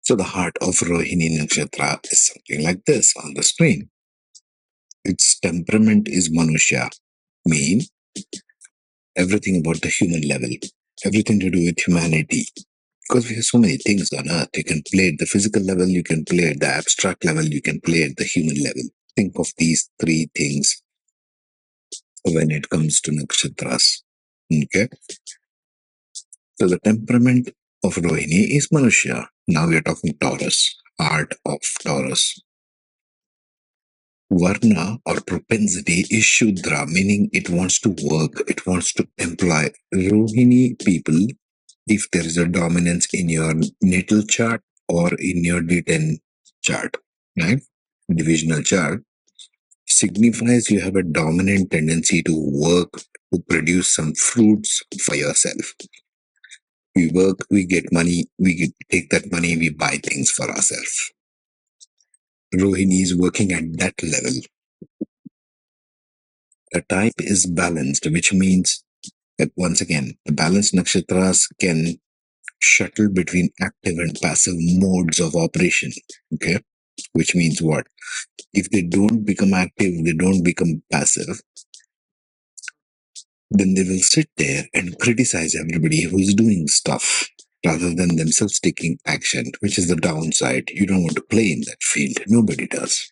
So the heart of Rohini Nakshatra is something like this on the screen. Its temperament is Manusya, mean everything about the human level, everything to do with humanity. Because we have so many things on earth. You can play at the physical level, you can play at the abstract level, you can play at the human level. Think of these three things when it comes to nakshatras. Okay? So the temperament of Rohini is Manusya. Now we are talking Taurus, art of Taurus. Varna or propensity is Shudra, meaning it wants to work, it wants to employ. Rohini people, if there is a dominance in your natal chart or in your D10 chart, right? Divisional chart, signifies you have a dominant tendency to work to produce some fruits for yourself. We work, we get money, take that money, we buy things for ourselves. Rohini is working at that level. The type is balanced, which means that once again, the balanced nakshatras can shuttle between active and passive modes of operation. Okay. Which means what? If they don't become active, they don't become passive, then they will sit there and criticize everybody who's doing stuff rather than themselves taking action, which is the downside. You don't want to play in that field. Nobody does.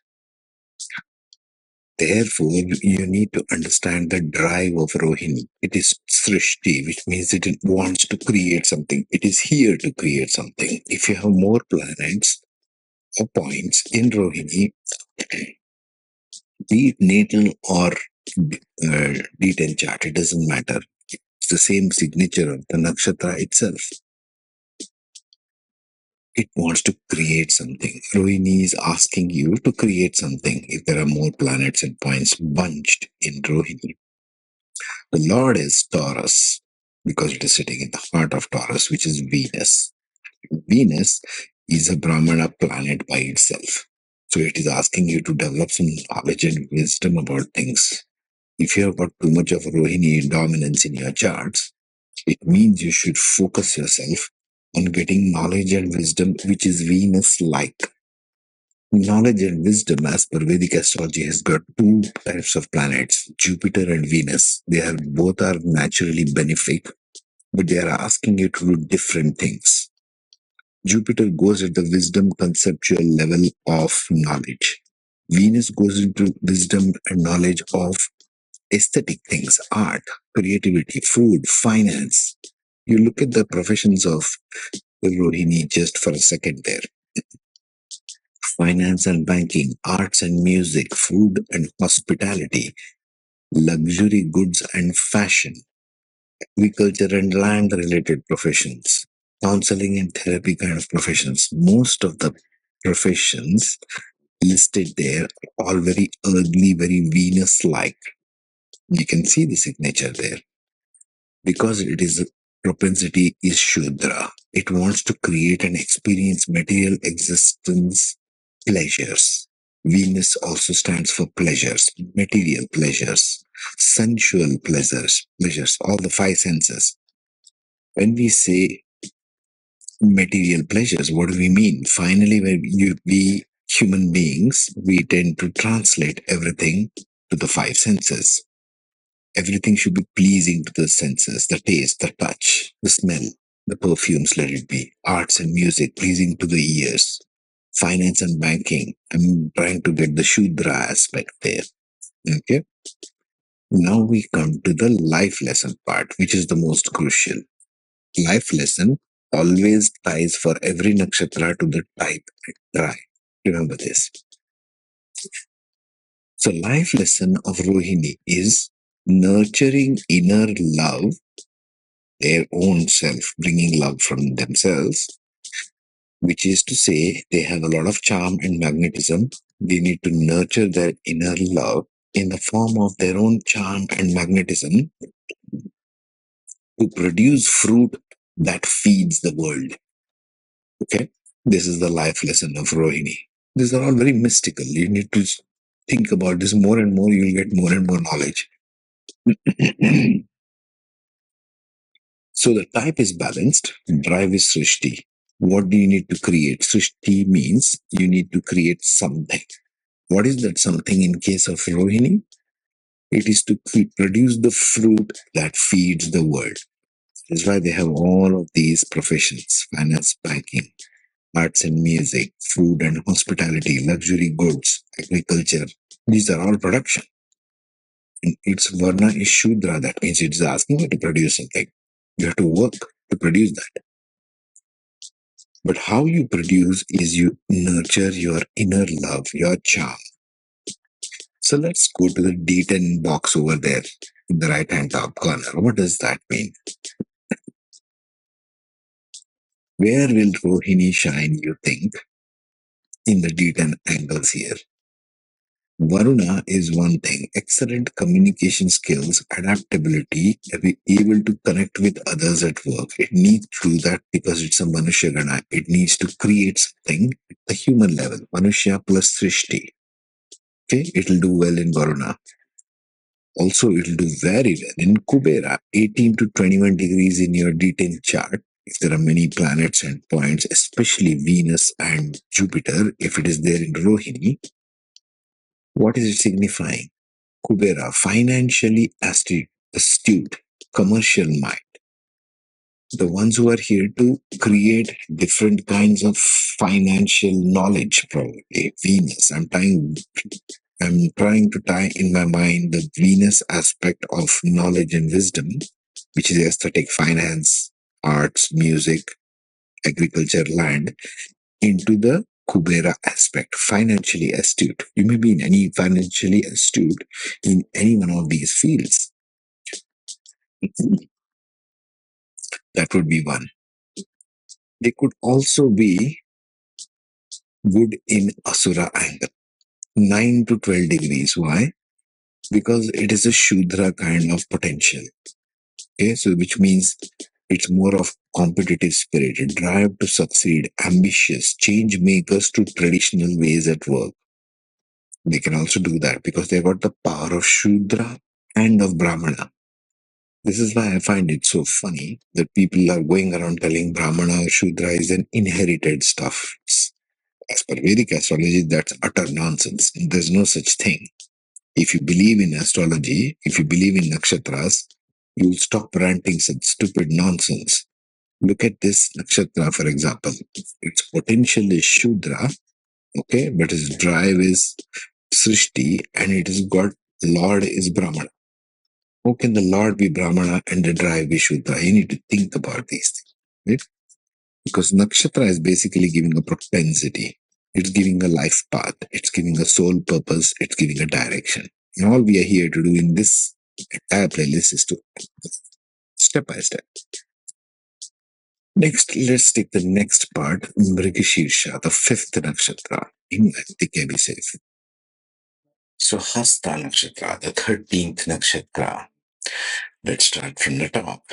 Therefore, you need to understand the drive of Rohini. It is Srishti, which means it wants to create something. It is here to create something. If you have more planets or points in Rohini, be it natal or D10 chart, it doesn't matter. It's the same signature of the nakshatra itself. It wants to create something. Rohini is asking you to create something if there are more planets and points bunched in Rohini. The Lord is Taurus because it is sitting in the heart of Taurus, which is Venus. Venus is a Brahmana planet by itself. So it is asking you to develop some knowledge and wisdom about things. If you have got too much of Rohini dominance in your charts, it means you should focus yourself on getting knowledge and wisdom, which is Venus like. Knowledge and wisdom, as per Vedic astrology, has got two types of planets, Jupiter and Venus. They are both are naturally benefic, but they are asking you to do different things. Jupiter goes at the wisdom conceptual level of knowledge. Venus goes into wisdom and knowledge of aesthetic things, art, creativity, food, finance. You look at the professions of Rohini just for a second there. Finance and banking, arts and music, food and hospitality, luxury goods and fashion, agriculture and land related professions, counseling and therapy kind of professions. Most of the professions listed there are all very earthly, very Venus like. You can see the signature there. Because it is a propensity is Shudra, it wants to create and experience material existence pleasures. Venus also stands for pleasures, material pleasures, sensual pleasures, all the five senses. When we say material pleasures, what do we mean? Finally, when we human beings, we tend to translate everything to the five senses. Everything should be pleasing to the senses, the taste, the touch, the smell, the perfumes, let it be. Arts and music, pleasing to the ears. Finance and banking, I'm trying to get the Shudra aspect there. Okay. Now we come to the life lesson part, which is the most crucial. Life lesson always ties for every nakshatra to the type and tribe. Remember this. So, life lesson of Rohini is nurturing inner love, their own self, bringing love from themselves, which is to say, they have a lot of charm and magnetism. They need to nurture their inner love in the form of their own charm and magnetism to produce fruit that feeds the world. Okay? This is the life lesson of Rohini. These are all very mystical. You need to think about this more and more, you'll get more and more knowledge. So the type is balanced, drive is Srishti. What do you need to create? Srishti means you need to create something. What is that something in case of Rohini? It is to produce the fruit that feeds the world. That's why they have all of these professions: finance, banking, arts and music, food and hospitality, luxury goods, agriculture. These are all production. And its Varna is Shudra. That means it's asking you to produce something. You have to work to produce that. But how you produce is you nurture your inner love, your charm. So let's go to the D10 box over there in the right hand top corner. What does that mean? Where will Rohini shine, you think, in the D10 angles here? Varuna is one thing: excellent communication skills, adaptability, be able to connect with others at work. It needs to do that because it's a Manushya Gana. It needs to create something at the human level. Manushya plus Srishti. Okay, it'll do well in Varuna. Also, it'll do very well in Kubera, 18 to 21 degrees in your D10 chart. If there are many planets and points, especially Venus and Jupiter, if it is there in Rohini, what is it signifying? Kubera, financially astute, commercial mind. The ones who are here to create different kinds of financial knowledge, probably. Venus. I'm trying to tie in my mind the Venus aspect of knowledge and wisdom, which is aesthetic, finance, arts, music, agriculture, land, into the Kubera aspect, financially astute. You may be in any financially astute in any one of these fields. That would be one. They could also be good in Asura angle, 9 to 12 degrees. Why? Because it is a Shudra kind of potential. Okay, so which means it's more of competitive spirit, drive to succeed, ambitious, change makers to traditional ways at work. They can also do that because they got the power of Shudra and of Brahmana. This is why I find it so funny that people are going around telling Brahmana or Shudra is an inherited stuff. As per Vedic astrology, that's utter nonsense. There's no such thing. If you believe in astrology, if you believe in nakshatras, you'll stop ranting such stupid nonsense. Look at this nakshatra, for example. Its potential is Shudra, okay, but its drive is Srishti, and it is God, Lord is Brahmana. How can the Lord be Brahmana and the drive be Shudra? You need to think about these things, right? Because nakshatra is basically giving a propensity. It's giving a life path. It's giving a soul purpose. It's giving a direction. And all we are here to do in this entire playlist is to step by step. Next, let's take the next part, Mrigashirsha, the fifth nakshatra in Vedic Abhishek. So, Hasta Nakshatra, the 13th nakshatra. Let's start from the top.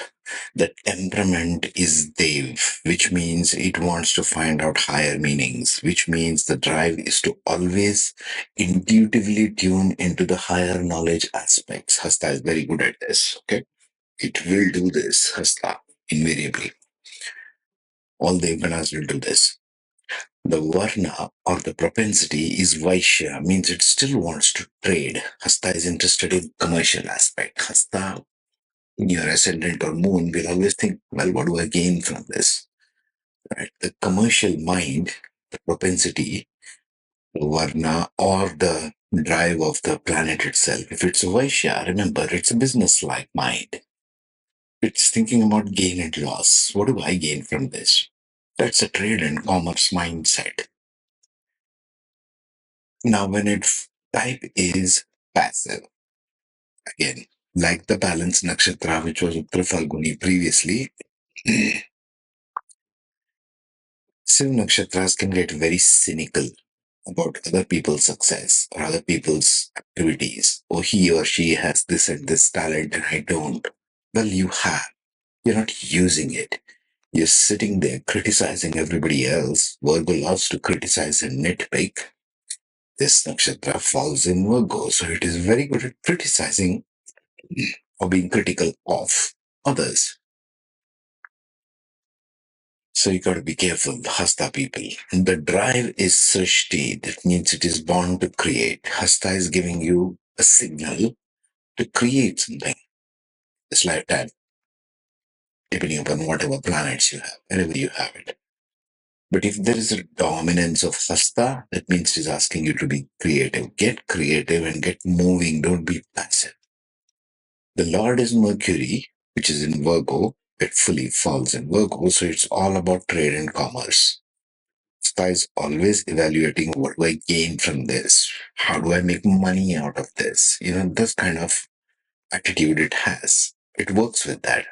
The temperament is Dev, which means it wants to find out higher meanings, which means the drive is to always intuitively tune into the higher knowledge aspects. Hasta is very good at this, okay? It will do this, Hasta, invariably. All the Iganas will do this. The Varna or the propensity is Vaishya, means it still wants to trade. Hasta is interested in commercial aspect. Hasta in your ascendant or moon will always think, well, what do I gain from this? Right? The commercial mind, the propensity, the Varna, or the drive of the planet itself. If it's Vaishya, remember, it's a business-like mind. It's thinking about gain and loss. What do I gain from this? That's a trade and commerce mindset. Now, when its type is passive, again, like the balance nakshatra, which was Uttar Falguni previously, Siv nakshatras can get very cynical about other people's success or other people's activities. Oh, he or she has this and this talent and I don't. Well, you have. You're not using it. You're sitting there criticizing everybody else. Virgo loves to criticize and nitpick. This nakshatra falls in Virgo, so it is very good at criticizing or being critical of others. So you got to be careful, Hasta people. The drive is Srishti. That means it is born to create. Hasta is giving you a signal to create something this lifetime, depending upon whatever planets you have, wherever you have it. But if there is a dominance of Hasta, that means it is asking you to be creative. Get creative and get moving. Don't be passive. The Lord is Mercury, which is in Virgo. It fully falls in Virgo. So it's all about trade and commerce. Hasta is always evaluating what do I gain from this? How do I make money out of this? This kind of attitude it has. It works with that.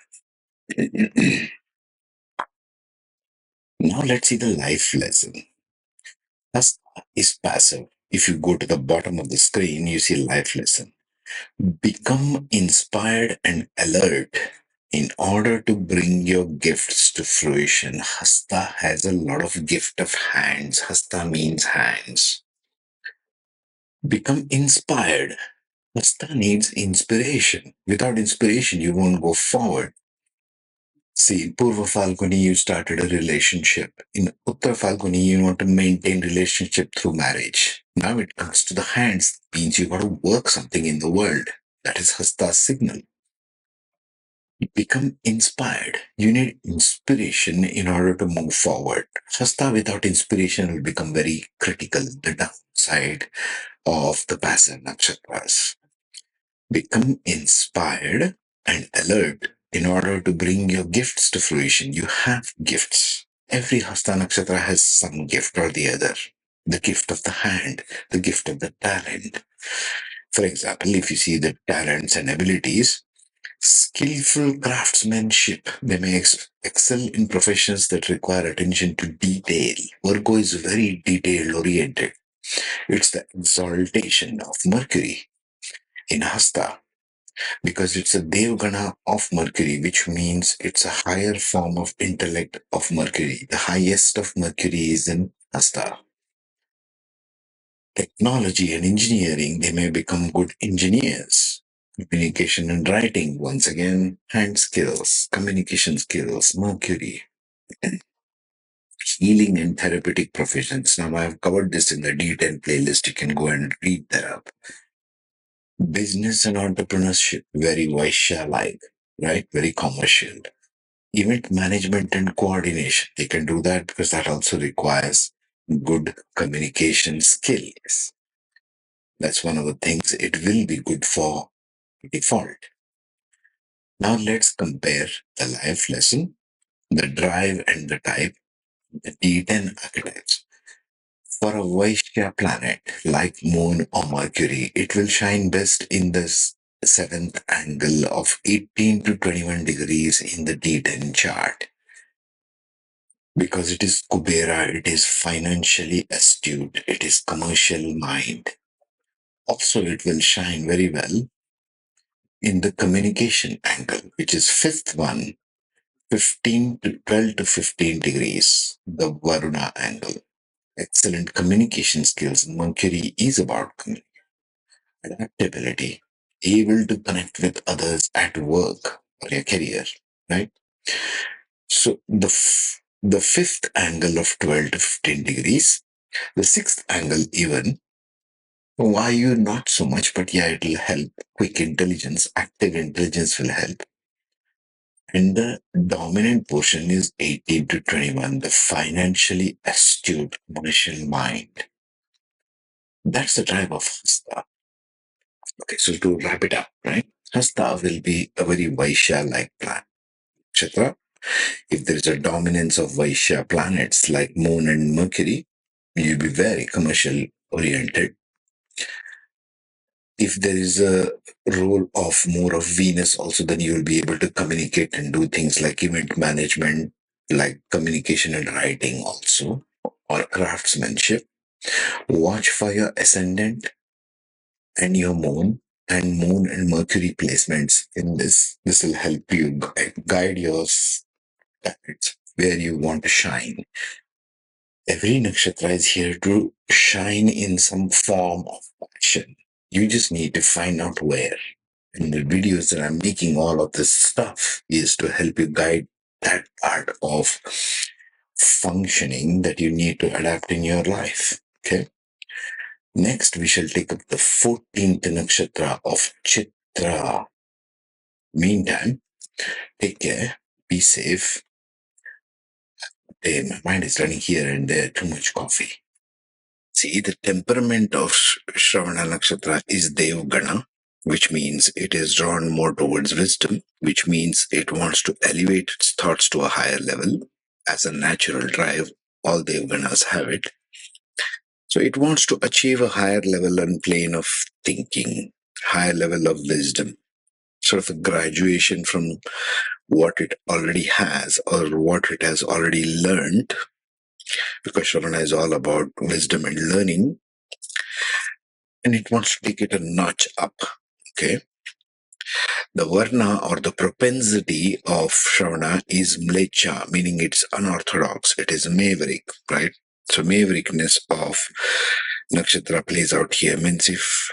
Now let's see the life lesson. Hasta is passive. If you go to the bottom of the screen, you see life lesson. Become inspired and alert in order to bring your gifts to fruition. Hasta has a lot of gift of hands. Hasta means hands. Become inspired. Hasta needs inspiration. Without inspiration, you won't go forward. See, in Purva Falguni, you started a relationship. In Uttar Falguni, you want to maintain relationship through marriage. Now it comes to the hands, means you got to work something in the world. That is Hasta's signal. Become inspired. You need inspiration in order to move forward. Hasta without inspiration will become very critical, the downside of the passive nakshatras. Become inspired and alert in order to bring your gifts to fruition. You have gifts. Every Hasta Nakshatra has some gift or the other. The gift of the hand, the gift of the talent. For example, if you see the talents and abilities, skillful craftsmanship, they may excel in professions that require attention to detail. Virgo is very detail oriented. It's the exaltation of Mercury in Hasta, because it's a Devgana of Mercury, which means it's a higher form of intellect of Mercury. The highest of Mercury is in Hasta. Technology and engineering, they may become good engineers. Communication and writing, once again, hand skills, communication skills, Mercury. Healing and therapeutic professions. Now, I have covered this in the D10 playlist. You can go and read that up. Business and entrepreneurship, very Vaishya like, right? Very commercial. Event management and coordination, they can do that because that also requires good communication skills. That's one of the things it will be good for default. Now let's compare the life lesson, the drive and the type, the D10 archetypes. For a Vaishya planet like Moon or Mercury, it will shine best in the seventh angle of 18 to 21 degrees in the D10 chart. Because it is Kubera, it is financially astute, it is commercial mind. Also, it will shine very well in the communication angle, which is fifth one, 15 to 12 to 15 degrees, the Varuna angle. Excellent communication skills. Mercury is about adaptability, able to connect with others at work or your career, right? So the fifth angle of 12 to 15 degrees, the sixth angle even, why you not so much, but yeah, it'll help. Quick intelligence, active intelligence will help. And the dominant portion is 18 to 21, the financially astute commercial mind. That's the drive of Hasta. Okay, so to wrap it up, right? Hasta will be a very Vaishya-like planet. Nakshatra. If there is a dominance of Vaishya planets like Moon and Mercury, you'll be very commercial oriented. If there is a role of more of Venus also, then you will be able to communicate and do things like event management, like communication and writing also, or craftsmanship. Watch for your ascendant and your moon, and moon and Mercury placements in this. This will help you guide your planets where you want to shine. Every nakshatra is here to shine in some form of passion. You just need to find out where. In the videos that I'm making, all of this stuff is to help you guide that part of functioning that you need to adapt in your life. Okay. Next, we shall take up the 14th nakshatra of Chitra. Meantime, take care, be safe. Hey, my mind is running here and there, too much coffee. See, the temperament of Shravana Nakshatra is Devgana, which means it is drawn more towards wisdom, which means it wants to elevate its thoughts to a higher level. As a natural drive, all Devganas have it. So it wants to achieve a higher level and plane of thinking, higher level of wisdom, sort of a graduation from what it already has or what it has already learned, because Shravana is all about wisdom and learning, and it wants to take it a notch up. Okay. The varna or the propensity of Shravana is mlecha, meaning it's unorthodox. It is maverick, right? So maverickness of nakshatra plays out here. Means if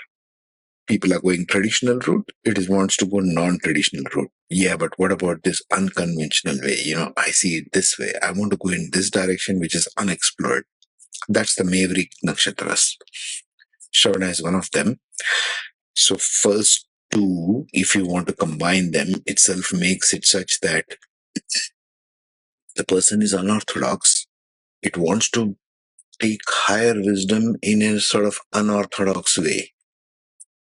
people are going traditional route, it is wants to go non-traditional route. Yeah, but what about this unconventional way? I see it this way. I want to go in this direction, which is unexplored. That's the maverick nakshatras. Shravana is one of them. So first two, if you want to combine them, itself makes it such that the person is unorthodox. It wants to take higher wisdom in a sort of unorthodox way.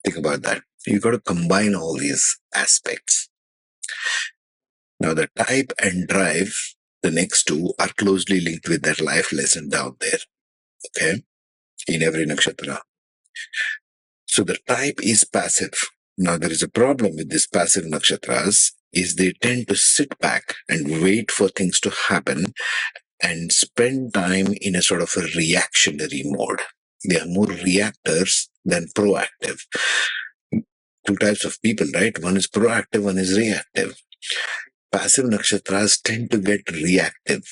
Think about that. You got to combine all these aspects. Now, the type and drive, the next two, are closely linked with that life lesson down there. Okay, in every nakshatra. So the type is passive. Now, there is a problem with these passive nakshatras is they tend to sit back and wait for things to happen and spend time in a sort of a reactionary mode. They are more reactors than proactive. Two types of people, right? One is proactive, one is reactive. Passive nakshatras tend to get reactive,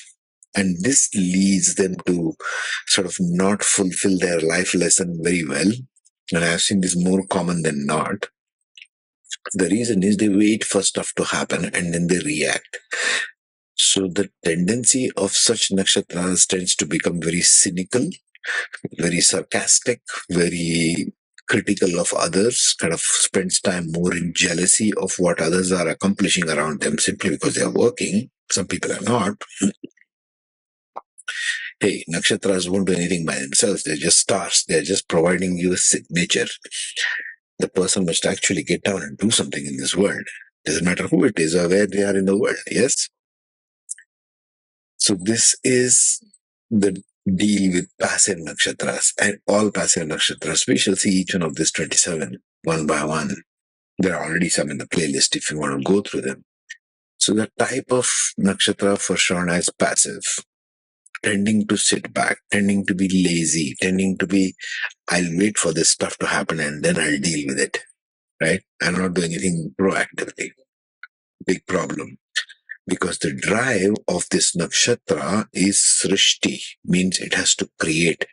and this leads them to sort of not fulfill their life lesson very well. And I've seen this more common than not. The reason is they wait for stuff to happen and then they react. So the tendency of such nakshatras tends to become very cynical, very sarcastic, very critical of others, kind of spends time more in jealousy of what others are accomplishing around them simply because they are working. Some people are not. Hey, nakshatras won't do anything by themselves. They're just stars. They're just providing you a signature. The person must actually get down and do something in this world. Doesn't matter who it is or where they are in the world. Yes. So this is the deal with passive nakshatras and all passive nakshatras. We shall see each one of these 27 one by one. There are already some in the playlist if you want to go through them. So the type of nakshatra for Shravana is passive, tending to sit back, tending to be lazy, tending to be, I'll wait for this stuff to happen and then I'll deal with it. Right? I'm not doing anything proactively. Big problem. Because the drive of this nakshatra is srishti, means it has to create.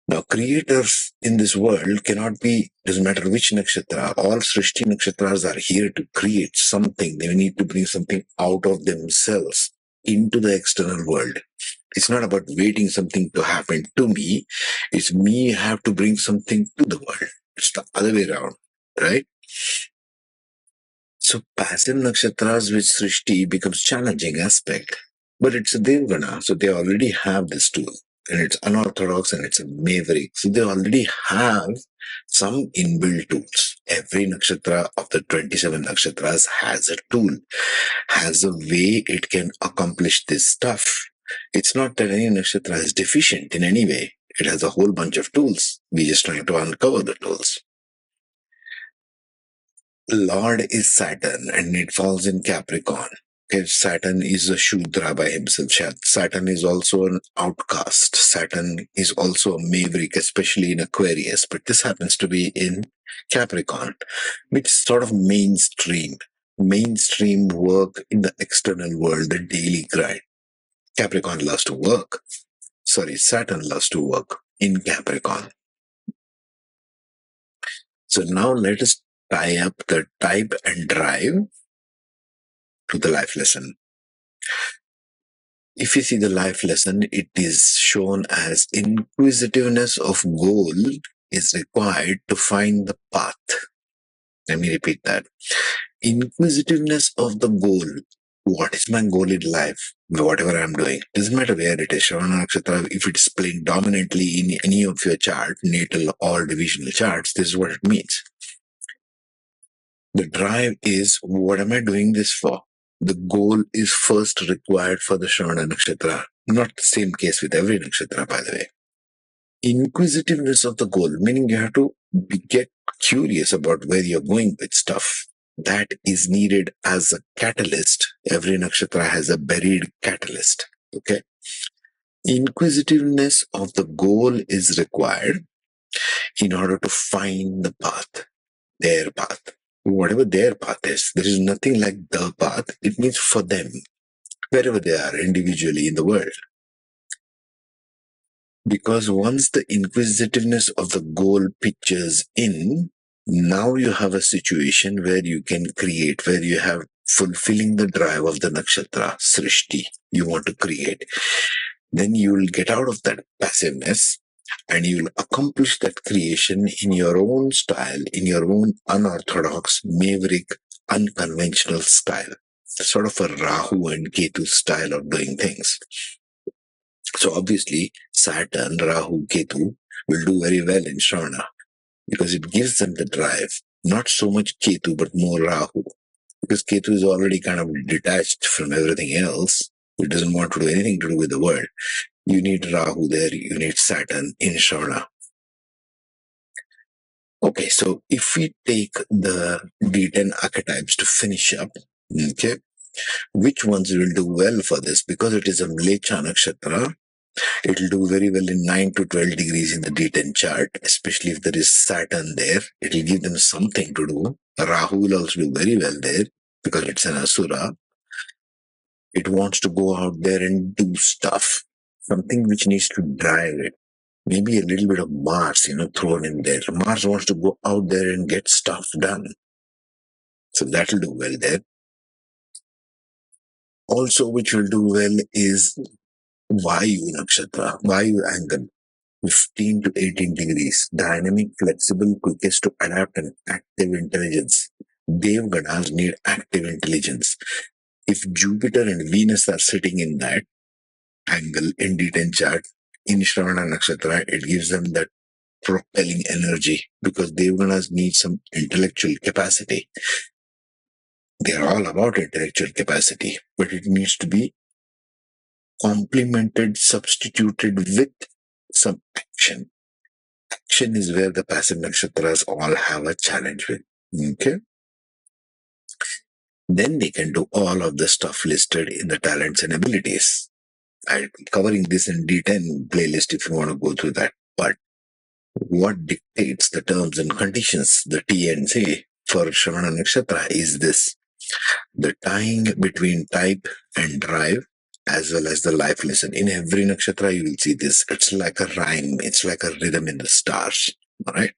Now, creators in this world cannot be, doesn't matter which nakshatra, all srishti nakshatras are here to create something. They need to bring something out of themselves into the external world. It's not about waiting something to happen to me. It's me have to bring something to the world. It's the other way around, right? So passive nakshatras with Srishti becomes challenging aspect. But it's a Devgana, so they already have this tool. And it's unorthodox and it's a maverick. So they already have some inbuilt tools. Every nakshatra of the 27 nakshatras has a tool, has a way it can accomplish this stuff. It's not that any nakshatra is deficient in any way. It has a whole bunch of tools. We're just trying to uncover the tools. Lord is Saturn and it falls in Capricorn. Okay, Saturn is a Shudra by himself. Saturn is also an outcast. Saturn is also a maverick, especially in Aquarius, but this happens to be in Capricorn, which is sort of mainstream. Mainstream work in the external world, the daily grind. Capricorn loves to work. Sorry, Saturn loves to work in Capricorn. So now let us tie up the type and drive to the life lesson. If you see the life lesson, it is shown as inquisitiveness of goal is required to find the path. Let me repeat that. Inquisitiveness of the goal. What is my goal in life? Whatever I'm doing. Doesn't matter where it is. Shravana Nakshatra, if it's playing dominantly in any of your chart, natal or divisional charts, this is what it means. The drive is, what am I doing this for? The goal is first required for the Shravana Nakshatra. Not the same case with every Nakshatra, by the way. Inquisitiveness of the goal, meaning you have to get curious about where you're going with stuff. That is needed as a catalyst. Every Nakshatra has a buried catalyst. Okay. Inquisitiveness of the goal is required in order to find the path, their path. Whatever their path is, there is nothing like the path. It means for them, wherever they are individually in the world. Because once the inquisitiveness of the goal pictures in, now you have a situation where you can create, where you have fulfilling the drive of the nakshatra, srishti, you want to create. Then you will get out of that passiveness and you will accomplish that creation in your own style, in your own unorthodox, maverick, unconventional style. Sort of a Rahu and Ketu style of doing things. So obviously, Saturn, Rahu, Ketu will do very well in Shravana because it gives them the drive. Not so much Ketu, but more Rahu. Because Ketu is already kind of detached from everything else. It doesn't want to do anything to do with the world. You need Rahu there, you need Saturn in Shravana. Okay, so if we take the D10 archetypes to finish up, okay, which ones will do well for this? Because it is a Mlecha Nakshatra, it will do very well in 9 to 12 degrees in the D10 chart, especially if there is Saturn there. It will give them something to do. Rahu will also do very well there because it's an Asura. It wants to go out there and do stuff, something which needs to drive it. Maybe a little bit of Mars, thrown in there. Mars wants to go out there and get stuff done. So that will do well there. Also, which will do well is Vayu Nakshatra, Vayu angle. 15 to 18 degrees, dynamic, flexible, quickest to adapt and active intelligence. Devganas need active intelligence. If Jupiter and Venus are sitting in that angle in D10 chart, in Shravana Nakshatra, it gives them that propelling energy because Devganas need some intellectual capacity. They are all about intellectual capacity, but it needs to be complemented, substituted with some action. Action is where the passive nakshatras all have a challenge with. Okay. Then they can do all of the stuff listed in the talents and abilities. I'm covering this in D10 playlist if you want to go through that. But what dictates the terms and conditions, the T and C for Shravana Nakshatra is this. The tying between type and drive as well as the life lesson. In every nakshatra, you will see this. It's like a rhyme. It's like a rhythm in the stars. All right.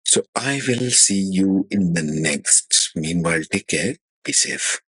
So I will see you in the next. Meanwhile, take care. Be safe.